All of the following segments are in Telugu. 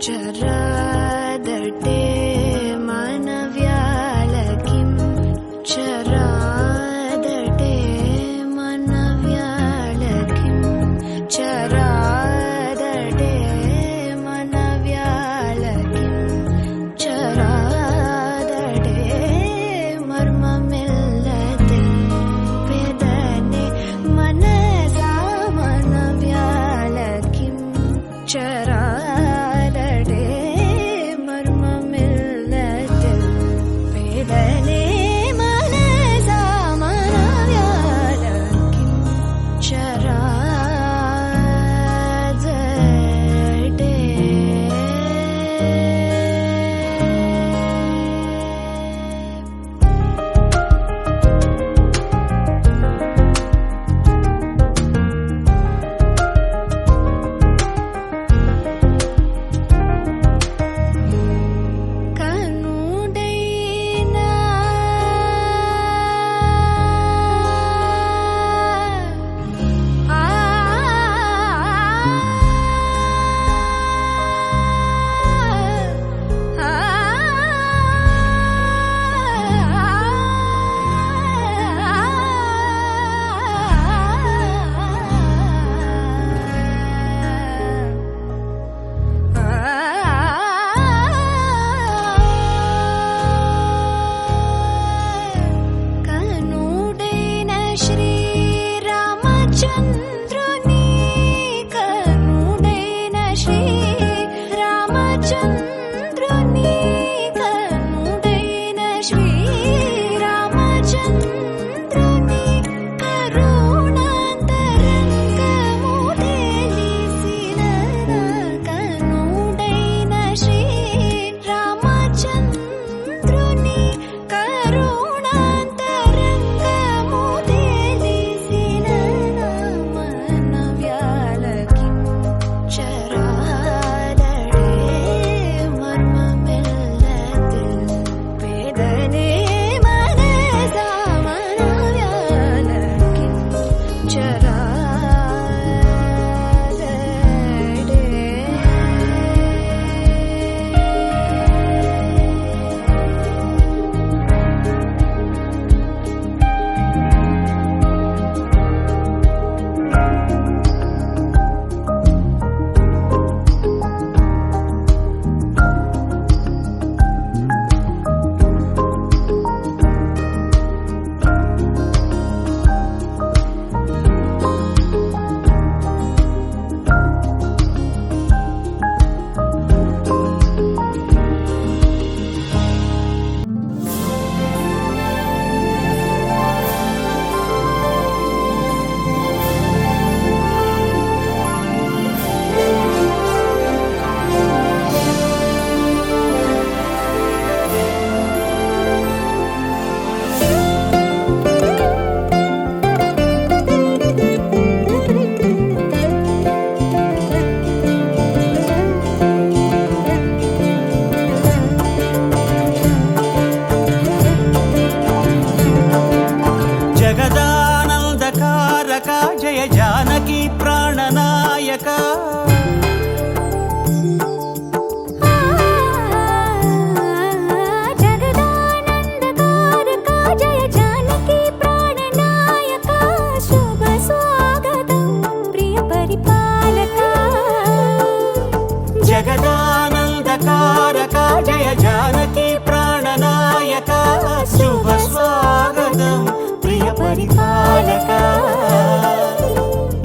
चरादटे मनव्यालकिं चरादटे मनव्यालकिं चरादटे मनव्यालकिं चरादटे मर्ममिल्लते वेदने मनसा मनव्यालकिं चरा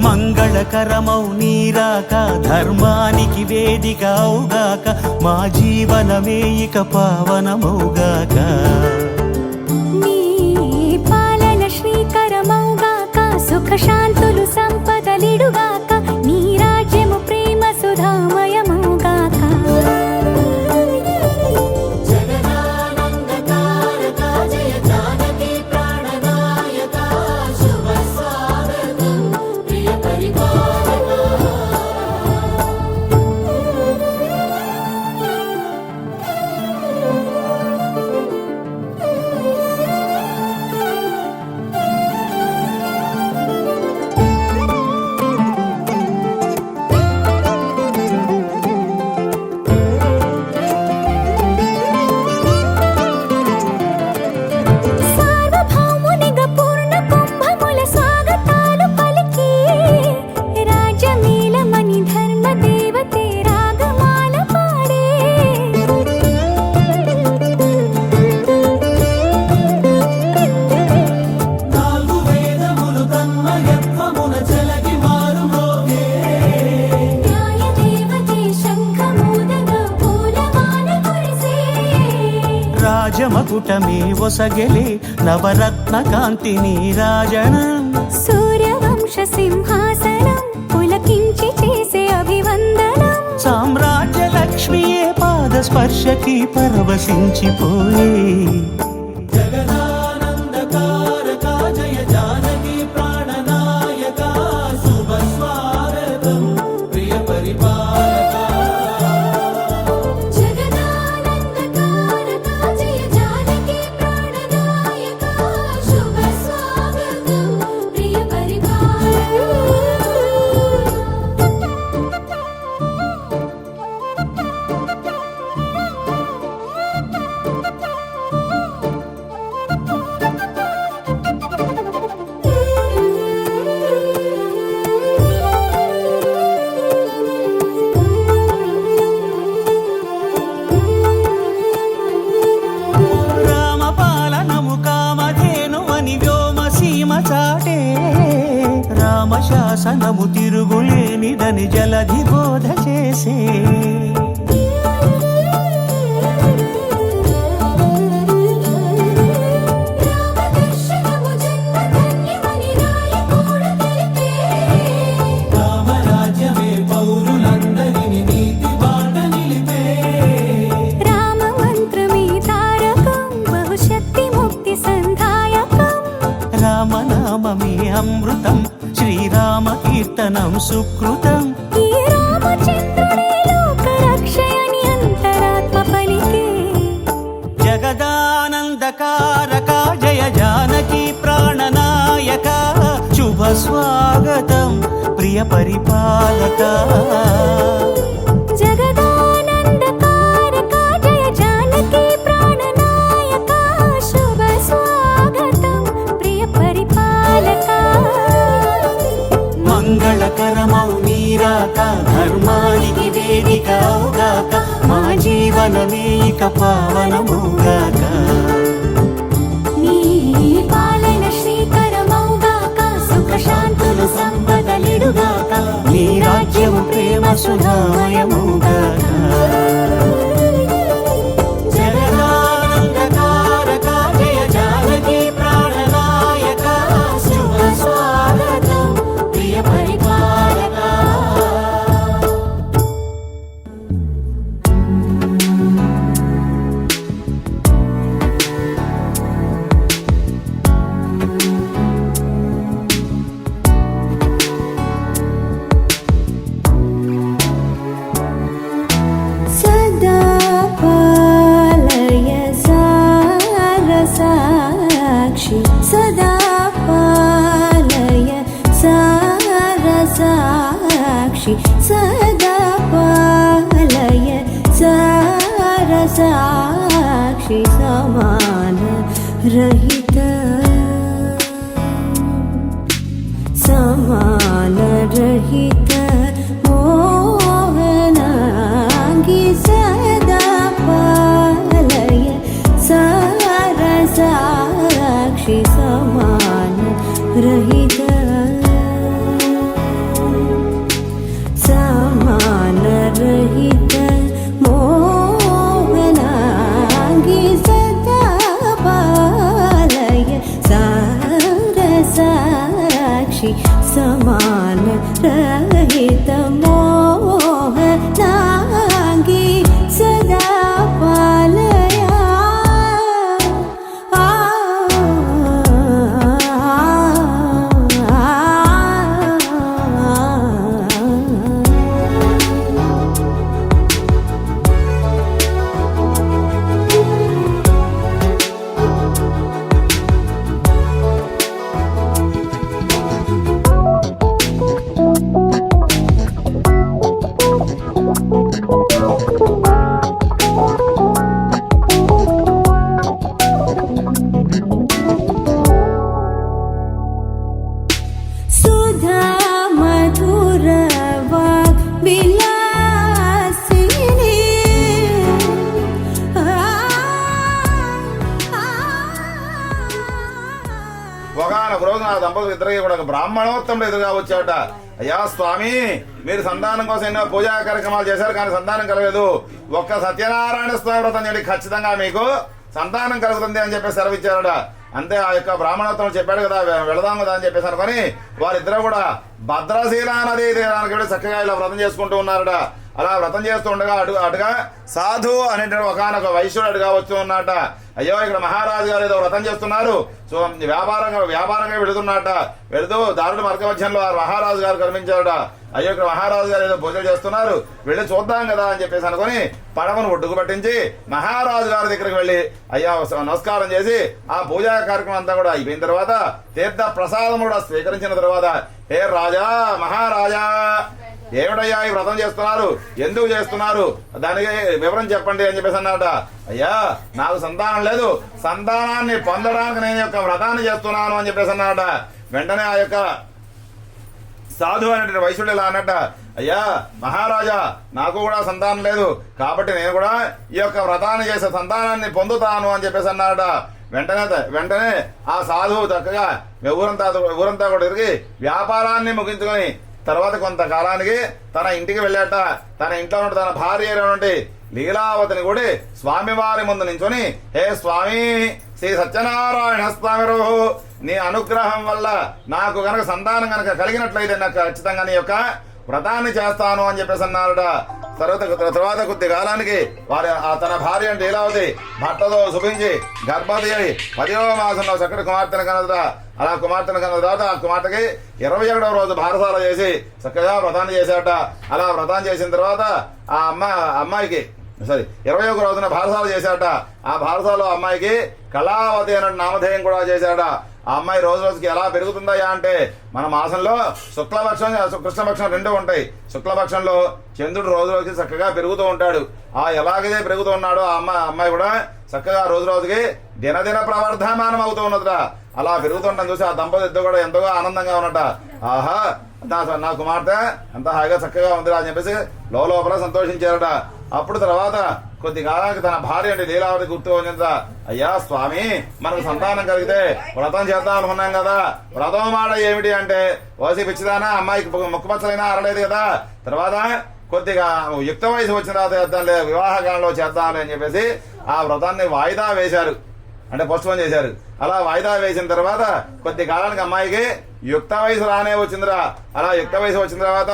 మంగళకరమౌ నీరాక ధర్మానికి వేదికవుగాక మా జీవనమే ఇక పావనమౌగాక నీ పాలన శ్రీకరమౌగాక సుఖ శాంతులు సంపదలిడుగాక నీ రాజ్యము ప్రేమ సుధామయమౌగాక రాజ్యమకుటమే ఒసగెలే నవరత్న కాంతి నీరాజనం సూర్యవంశ సింహాసనం పులకించి చేసే అభివందనం సామ్రాజ్య లక్ష్మియే పాద స్పర్శకి పరవశించిపోయే జగదానందకారక జయ జానకి ప్రాణనాయక శుభ స్వాగతం ప్రియ పరిపాలక జగదానందకారక జయ జానకి ప్రాణనాయక శుభ స్వాగతం ప్రియ రామపాలనము కామధేను అని వ్యోమ సీమ చాటే రామశాసనము తిరుగులేనిదని జలధి బోధ చేసే రామదర్శనము జన్మధన్యమని రాయకూడ తెలిపే రామరాజ్యమే పౌరులందరిని నీతి బాట నిలిపే రామ మంత్రమే తారకం బహుశక్తి ముక్తి సంధాయకం రామనామమే అమృతం శ్రీరామ కీర్తనం సుకృతం ఈ రామచంద్రుడే లోక రక్షయని అంతరాత్మ పలికే జగదానందకారక జయ జానకి ప్రాణనాయక శుభ స్వాగతం ప్రియ పరిపాలక జగదానందకారక జయ జానకి ప్రాణనాయక శుభ స్వాగతం ప్రియ పరిపాలక మంగళకరమౌ నీరాక ధర్మానికి వేదిక అవుగాక మా జీవనమే ఇక పావనమౌగాక నీ పాలన శ్రీకరమౌగాక సుఖ శాంతులు సంపదలిడుగాక నీ రాజ్యము ప్రేమ సుధామయమౌగాక జగదానందకారక జయ జానకి ప్రాణనాయక శుభ స్వాగతం ప్రియ పరిపాలక సదా పాలయ సారసాక్షి సదా పాలయ సారసాక్షి సదా పాలయ సారసాక్షి సమాన రహిత సమాన రహిత మోహనాంగి సదా పాలయ సారసాక్షి సమాన రహిత సమాన రహిత మోహనాంగి సదా పాలయ సారసాక్షి సమాన రహిత మోహనాంగి సదా పాలయ సుధా మధుర వాగ్ విలాసిని ఒకనొక రోజు నా దంపతులు ఇద్దరికి కూడా ఒక బ్రాహ్మణోత్తముడు ఎదురుగా వచ్చాట. అయ్యా స్వామి, మీరు సంతానం కోసం ఎన్నో పూజా కార్యక్రమాలు చేశారు కానీ సంతానం కలగలేదు. ఒక్క సత్యనారాయణ స్వామి వ్రతం చేయండి, ఖచ్చితంగా మీకు సంతానం కలుగుతుంది అని చెప్పేసి సెలవిచ్చారట. అంతే ఆ యొక్క బ్రాహ్మణోత్తరం చెప్పాడు కదా, వెళదాం కదా అని చెప్పేసి అనుకొని వారిద్దరూ కూడా భద్రశీల నదీ తీరానికి వెళ్ళి చక్కగా ఇలా వ్రతం చేసుకుంటూ ఉన్నారట. అలా వ్రతం చేస్తూ ఉండగా అటుగా సాధు అనేటువంటి ఒకనొక వైశ్యుడు అటుగా వస్తూ ఉన్నట. అయ్యో ఇక్కడ మహారాజు గారు ఏదో వ్రతం చేస్తున్నారు, సో వ్యాపారంగా వెళుతున్నట. వెళుతూ దారుడు మార్గ మధ్యంలో మహారాజు గారు కనిపించారట. అయ్యో ఇక్కడ మహారాజు గారు ఏదో పూజలు చేస్తున్నారు, వెళ్ళి చూద్దాం కదా అని చెప్పేసి అనుకుని పడవను ఒడ్డుకు పట్టించి మహారాజు గారి దగ్గరికి వెళ్ళి అయ్యా నమస్కారం చేసి ఆ పూజా కార్యక్రమం అంతా కూడా అయిపోయిన తర్వాత తీర్థ ప్రసాదం కూడా స్వీకరించిన తర్వాత, హే రాజా మహారాజా, ఏమిటయ్యా ఈ వ్రతం చేస్తున్నారు, ఎందుకు చేస్తున్నారు, దానికి వివరం చెప్పండి అని చెప్పేసి అన్నట. అయ్యా నాకు సంతానం లేదు, సంతానాన్ని పొందడానికి నేను యొక్క వ్రతాన్ని చేస్తున్నాను అని చెప్పేసి అన్నట. వెంటనే ఆ యొక్క సాధు అనేటువంటి వైశ్యుడు ఇలా అన్నట్ట, అయ్యా మహారాజా నాకు కూడా సంతానం లేదు, కాబట్టి నేను కూడా ఈ యొక్క వ్రతాన్ని చేసే సంతానాన్ని పొందుతాను అని చెప్పేసి అన్నాడట. వెంటనే ఆ సాధువు చక్కగా ఊరంతా కూడా తిరిగి వ్యాపారాన్ని ముగించుకొని తర్వాత కొంతకాలానికి తన ఇంటికి వెళ్ళాట. తన ఇంట్లో నుండి తన భార్య అయినటువంటి లీలావతిని కూడా స్వామివారి ముందు నించుని, హే స్వామి శ్రీ సత్యనారాయణ స్వామి, నీ అనుగ్రహం వల్ల నాకు గనక సంతానం గనక కలిగినట్లయితే నాకు ఖచ్చితంగా నీ యొక్క వ్రతాన్ని చేస్తాను అని చెప్పేసి అన్నారట. తర్వాత కొద్ది కాలానికి వారి తన భార్య అంటే లీలావతి భర్తతో శుభించి గర్భవతి అయి 10వ మాసంలో చక్కటి కుమార్తెను కన్నదట. అలా కుమార్తెను కన్న తర్వాత ఆ కుమార్తెకి 21వ రోజు భారసాల చేసి చక్కగా వ్రతాన్ని చేశాట. అలా వ్రతం చేసిన తర్వాత ఆ అమ్మాయికి 21వ రోజున భారసాల చేశాట. ఆ భారసాలో అమ్మాయికి కళావతి అనే నామధేయం కూడా చేశాట. ఆ అమ్మాయి రోజు రోజుకి ఎలా పెరుగుతుందయ్యా అంటే, మన మాసంలో శుక్లపక్షం కృష్ణపక్షం రెండు ఉంటాయి. శుక్లపక్షంలో చంద్రుడు రోజు రోజుకి చక్కగా పెరుగుతూ ఉంటాడు. ఆ ఎలాగైతే పెరుగుతూ ఉన్నాడో ఆ అమ్మాయి కూడా చక్కగా రోజు రోజుకి దినదిన ప్రవర్ధమానం అవుతూ ఉన్నదట. అలా పెరుగుతుండడం చూసి ఆ దంపతి ఇద్దరు కూడా ఎంతో ఆనందంగా ఉన్నట. ఆహా నా కుమార్తె అంత హాయిగా చక్కగా ఉందిరా అని చెప్పేసి లోపల సంతోషించారట. అప్పుడు తర్వాత కొద్ది కాలానికి తన భార్య అంటే లీలావతి గుర్తు వచ్చింద, అయ్యా స్వామి మనకు సంతానం కలిగితే వ్రతం చేద్దాం అనుకున్నాం కదా, వ్రతం మాట ఏమిటి అంటే, ఓసి పిచ్చిదానా అమ్మాయికి ముక్కుపచ్చలైనా అరలేదు కదా, తర్వాత కొద్దిగా యుక్త వయసు వచ్చిన తర్వాత చేద్దాంలే, వివాహకాలంలో చేద్దాంలే అని చెప్పేసి ఆ వ్రతాన్ని వాయిదా వేశారు, అంటే పోస్ట్పోన్ చేశారు. అలా వాయిదా వేసిన తర్వాత కొద్ది కాలానికి అమ్మాయికి యుక్త వయసు రానే వచ్చిందిరా. అలా యుక్త వయసు వచ్చిన తర్వాత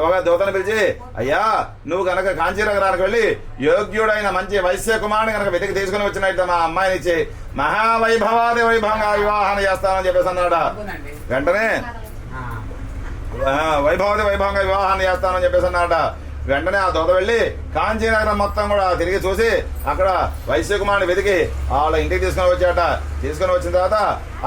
ఒక దూతను పిలిచి, అయ్యా నువ్వు కనుక కాంచీనగరానికి వెళ్ళి యోగ్యుడైన మంచి వైశ్య కుమారుని కనుక వెతికి తీసుకుని వచ్చినట్టు మా అమ్మాయిని ఇచ్చి మహావైభవాది వైభవంగా వివాహాన్ని చేస్తానని చెప్పేసి అన్నాడు. వెంటనే వైభవంగా వివాహాన్ని చేస్తానని చెప్పేసి అన్నాడ. వెంటనే ఆ దూత వెళ్లి కాంచీనగరం మొత్తం కూడా తిరిగి చూసి అక్కడ వైశ్యకుమారుని వెతికి వాళ్ళ ఇంటికి తీసుకొని వచ్చాట. తీసుకొని వచ్చిన తర్వాత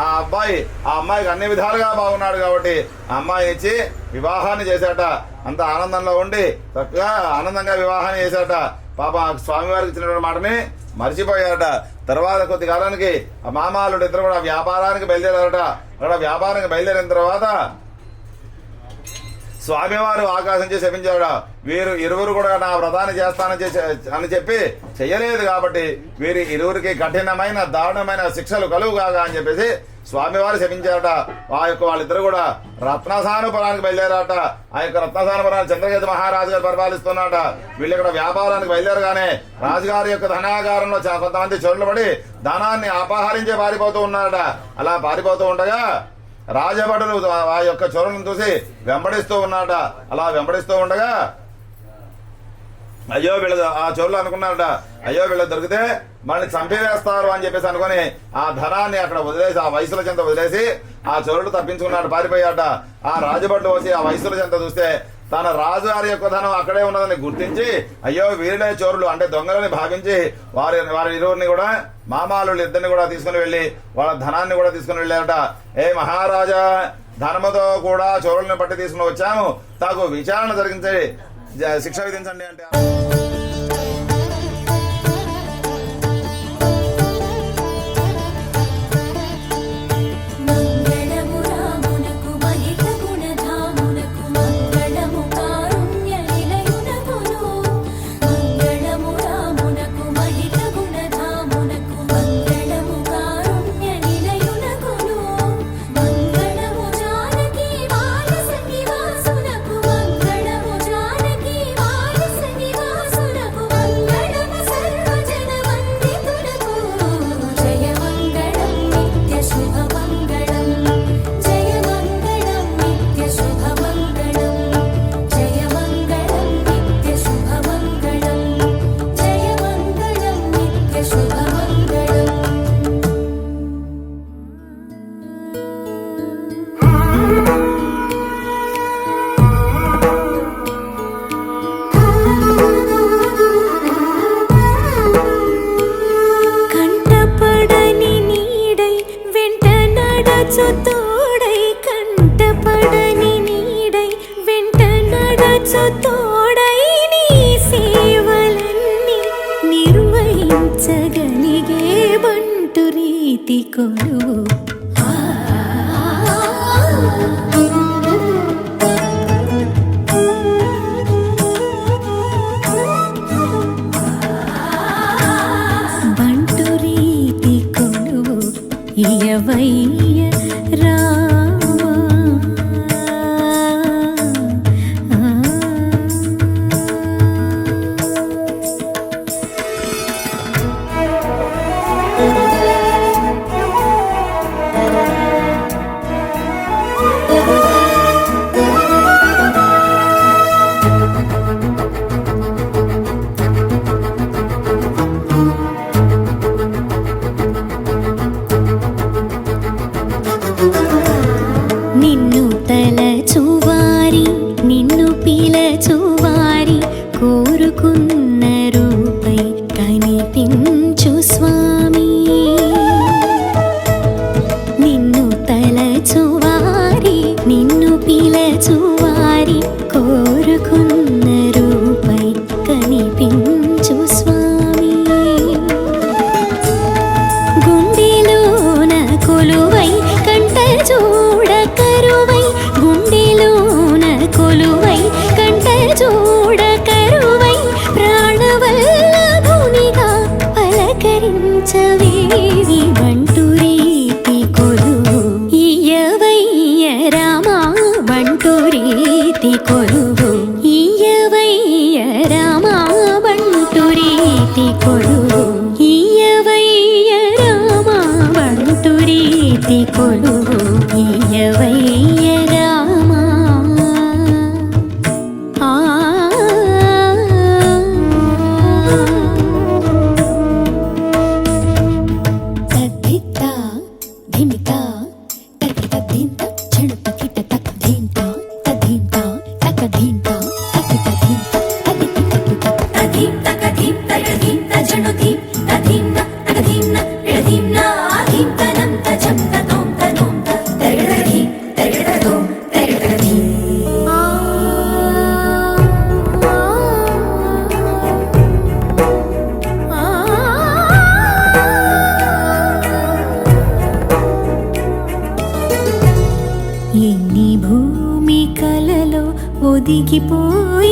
ఆ అమ్మాయికి అన్ని విధాలుగా బాగున్నాడు కాబట్టి ఆ అమ్మాయిని ఇచ్చి వివాహాన్ని చేశాట. అంత ఆనందంలో ఉండి చక్కగా ఆనందంగా వివాహాన్ని చేశాట. పాప స్వామివారికి ఇచ్చినటువంటి మాటని మర్చిపోయారట. తర్వాత కొద్ది కాలానికి ఆ మామాలుడు ఇద్దరు కూడా వ్యాపారానికి బయలుదేరారట. అక్కడ వ్యాపారానికి బయలుదేరిన తర్వాత స్వామివారు ఆకాశం చేసి శపించాడు, వీరు ఇరువురు కూడా నా వ్రతాన్ని చేస్తానని చెప్పి చెయ్యలేదు కాబట్టి వీరి ఇరువురికి కఠినమైన దారుణమైన శిక్షలు కలుగుగాక అని చెప్పేసి స్వామివారు శపించారట. వాళ్ళిద్దరు కూడా రత్నసానుపురానికి బయలుదేరాట. ఆ యొక్క రత్నసానుపురాన్ని చంద్రకేతు మహారాజు గారు పరిపాలిస్తున్నాట. వీళ్ళు ఇక్కడ వ్యాపారానికి బయలుదేరగానే రాజుగారి యొక్క ధనాగారంలో కొంతమంది చోట్ల పడి ధనాన్ని అపహరించి పారిపోతూ ఉన్నారట. అలా పారిపోతూ ఉండగా రాజభటులు ఆ యొక్క చోరులను చూసి వెంబడిస్తూ ఉన్నారట. అలా వెంబడిస్తూ ఉండగా అయ్యో వీళ్ళు ఆ చోరులు అనుకున్నారట, అయ్యో వీళ్ళు దొరికితే మనల్ని చంపివేస్తారు అని చెప్పేసి అనుకుని ఆ ధనాన్ని అక్కడ వదిలేసి ఆ వయసుల చెంత వదిలేసి ఆ చోరుడు తప్పించుకున్నాడు, పారిపోయాట. ఆ రాజభటులు వచ్చి ఆ వయసుల చెంత చూస్తే తన రాజుగారి యొక్క ధనం అక్కడే ఉన్నదని గుర్తించి అయ్యో వీరినే చోరులు అంటే దొంగలని భావించి వారి ఇరువురిని కూడా మామాలు ఇద్దరిని కూడా తీసుకుని వెళ్లి వాళ్ళ ధనాన్ని కూడా తీసుకుని వెళ్ళారట. ఏ మహారాజా, ధనముతో కూడా చోరులను పట్టి తీసుకుని వచ్చాము, తాకు విచారణ జరిగించి శిక్ష విధించండి అంటే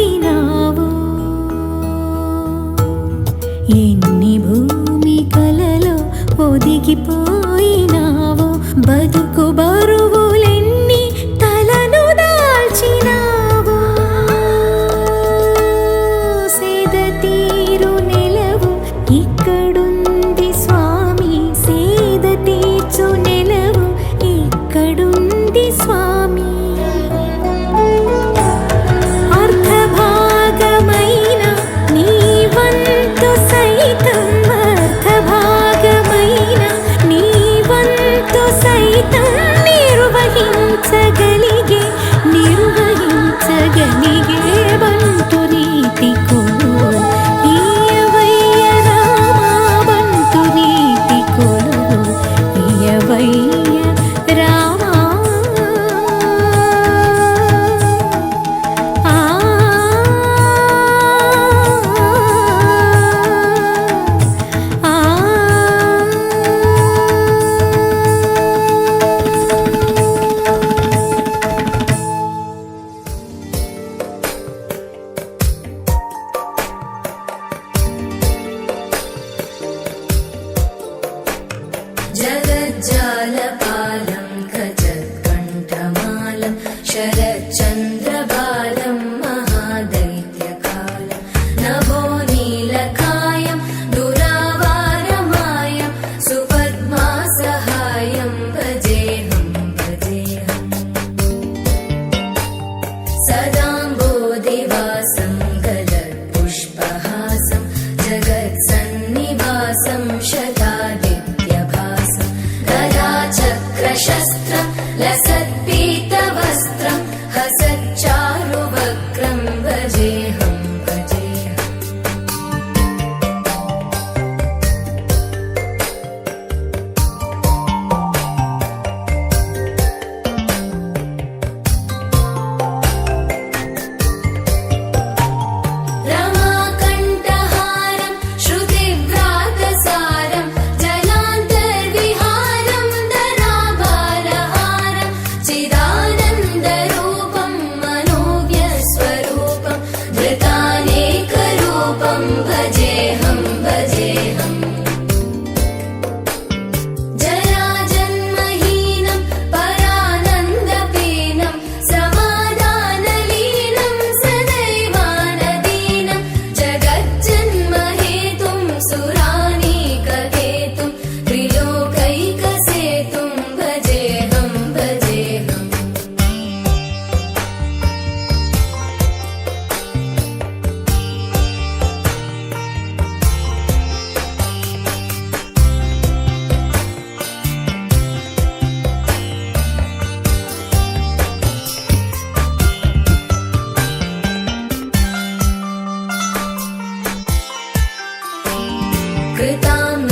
ఒదిగిపోయినావు ఎన్ని భూమికలలో ఒదిగిపోయినావు బతుకు బరువులెన్ని తలను దాల్చినావు సేద తీరు నెలవు ఇక్కడుంది స్వామి సేద తీర్చు నెలవు ఇక్కడుంది స్వామి అర్ధభాగమైన నీ వంతు సైతం అర్ధభాగమైన నీ వంతు సైతం నిర్వహించగలిగే బంటు నీతి కొలువు ఈయవయ్య రామా బంటు నీతి కొలువు ఈయవయ్య రామా ఆ ఆ जगज्जालपालं खचत्कण्ठमालं शरच्चन्द्रबालं महादैत्यकालं नभो नीलकायं दुरावारमायं सुपद्मासहायं भजेऽहं सदाम्बोधिवासं गलत्पुष्पहासं जगत्सन्निवासं शतादित्यभासं गदाचक्रशस्त्रं लसत्पीतवस्त्रं हसच्चारुवक्त्रं भजेऽहं रमाकण्ठहारं श्रुतिव्रातसारं जलान्तर्विहारं धराभारहारं चिदानन्दरूपं मनोव्यस्वरूपं धृतानेकरूपं भजेऽहं जराजन्महीनं परानन्दपीनं समाधानलीनं सदैवानदीनं जगज्जन्महेतुं सुरानीककेतुं त्रिलोकैकसेतुं भजेऽहं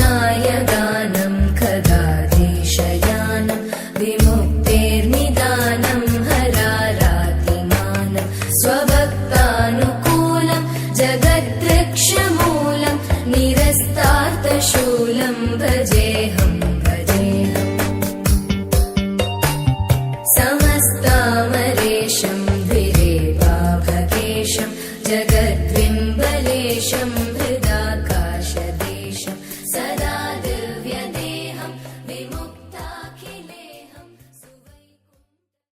कृताम्नायगानं खगाधीशयानं विमुक्तेर्निदानं हरारातिमानं स्वभक्तानुकूलं जगद्वृक्षमूलं निरस्तार्थशूलं भजेऽहं